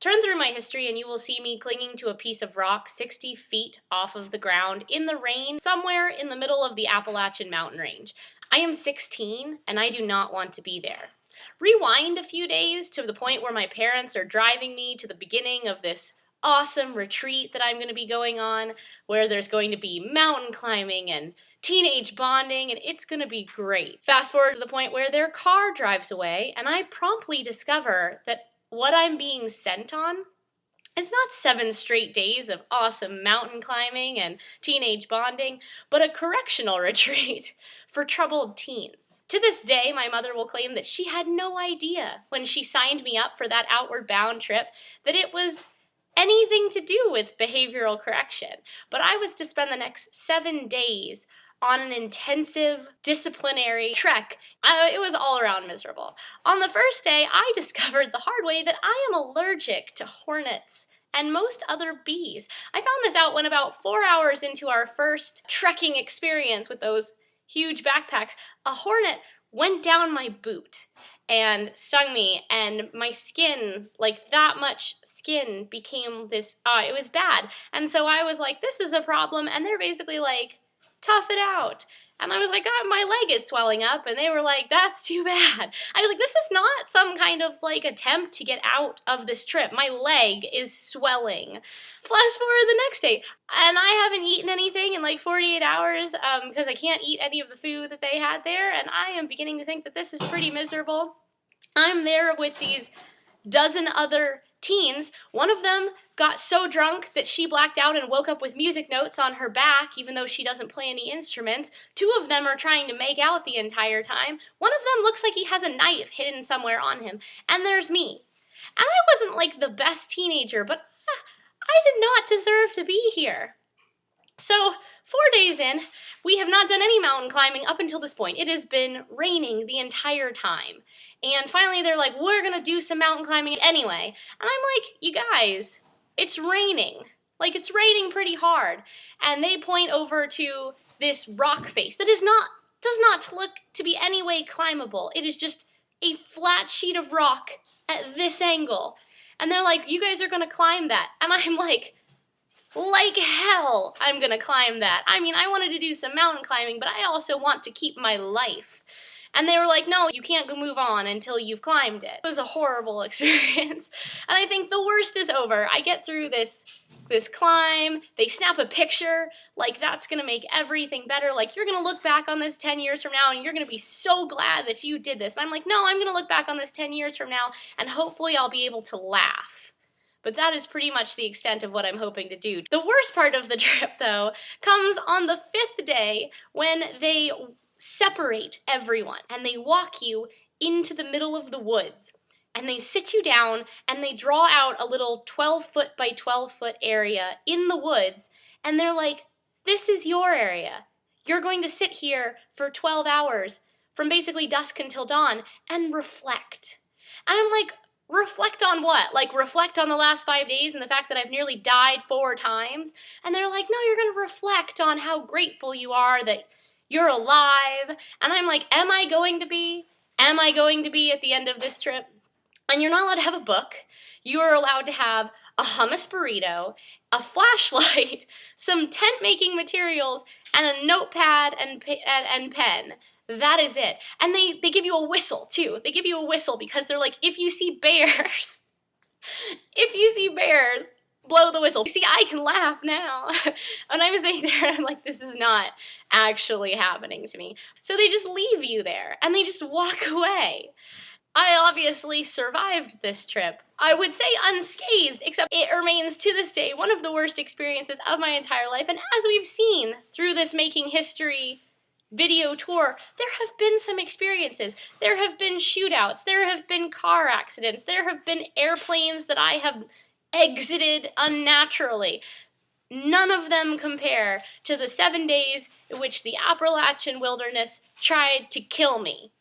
Turn through my history and you will see me clinging to a piece of rock 60 feet off of the ground in the rain somewhere in the middle of the Appalachian mountain range. I am 16 and I do not want to be there. Rewind a few days to the point where my parents are driving me to the beginning of this awesome retreat that I'm going to be going on, where there's going to be mountain climbing and teenage bonding, and it's going to be great. Fast forward to the point where their car drives away, and I promptly discover that what I'm being sent on is not 7 straight days of awesome mountain climbing and teenage bonding, but a correctional retreat for troubled teens. To this day, my mother will claim that she had no idea when she signed me up for that outward bound trip that it was anything to do with behavioral correction. But I was to spend the next 7 days on an intensive disciplinary trek. It was all around miserable. On the first day, I discovered the hard way that I am allergic to hornets and most other bees. I found this out when about 4 hours into our first trekking experience with those huge backpacks, a hornet went down my boot and stung me, and my skin, like that much skin, became this, it was bad. And so I was like, this is a problem, and they're basically like, tough it out. And I was like, my leg is swelling up, and they were like, that's too bad. I was like, this is not some kind of like attempt to get out of this trip. My leg is swelling. Fast forward the next day, and I haven't eaten anything in like 48 hours because I can't eat any of the food that they had there, and I am beginning to think that this is pretty miserable. I'm there with these dozen other teens. One of them got so drunk that she blacked out and woke up with music notes on her back, even though she doesn't play any instruments. 2 of them are trying to make out the entire time. One of them looks like he has a knife hidden somewhere on him. And there's me. And I wasn't like the best teenager, but I did not deserve to be here. So 4 days in, we have not done any mountain climbing up until this point. It has been raining the entire time. And finally they're like, we're gonna do some mountain climbing anyway. And I'm like, you guys, it's raining. Like, it's raining pretty hard. And they point over to this rock face that does not look to be any way climbable. It is just a flat sheet of rock at this angle. And they're like, you guys are gonna climb that. And I'm like hell, I'm gonna climb that. I mean, I wanted to do some mountain climbing, but I also want to keep my life. And they were like, no, you can't go move on until you've climbed it. It was a horrible experience. And I think the worst is over. I get through this climb, they snap a picture, like that's gonna make everything better. Like, you're gonna look back on this 10 years from now and you're gonna be so glad that you did this. And I'm like, no, I'm gonna look back on this 10 years from now and hopefully I'll be able to laugh. But that is pretty much the extent of what I'm hoping to do. The worst part of the trip, though, comes on the 5th day when they separate everyone and they walk you into the middle of the woods and they sit you down and they draw out a little 12-foot by 12-foot area in the woods, and they're like, this is your area. You're going to sit here for 12 hours from basically dusk until dawn and reflect. And I'm like, reflect on what? Like, reflect on the last 5 days and the fact that I've nearly died 4 times? And they're like, no, you're going to reflect on how grateful you are that you're alive. And I'm like, am I going to be? Am I going to be at the end of this trip? And you're not allowed to have a book. You are allowed to have a hummus burrito, a flashlight, some tent-making materials, and a notepad and pen. That is it. And they give you a whistle, too. They give you a whistle because they're like, if you see bears, blow the whistle. See, I can laugh now. And I was sitting there and I'm like, this is not actually happening to me. So they just leave you there and they just walk away. I obviously survived this trip. I would say unscathed, except it remains to this day one of the worst experiences of my entire life. And as we've seen through this Making History video tour, there have been some experiences. There have been shootouts. There have been car accidents. There have been airplanes that I have exited unnaturally. None of them compare to the 7 days in which the Appalachian wilderness tried to kill me.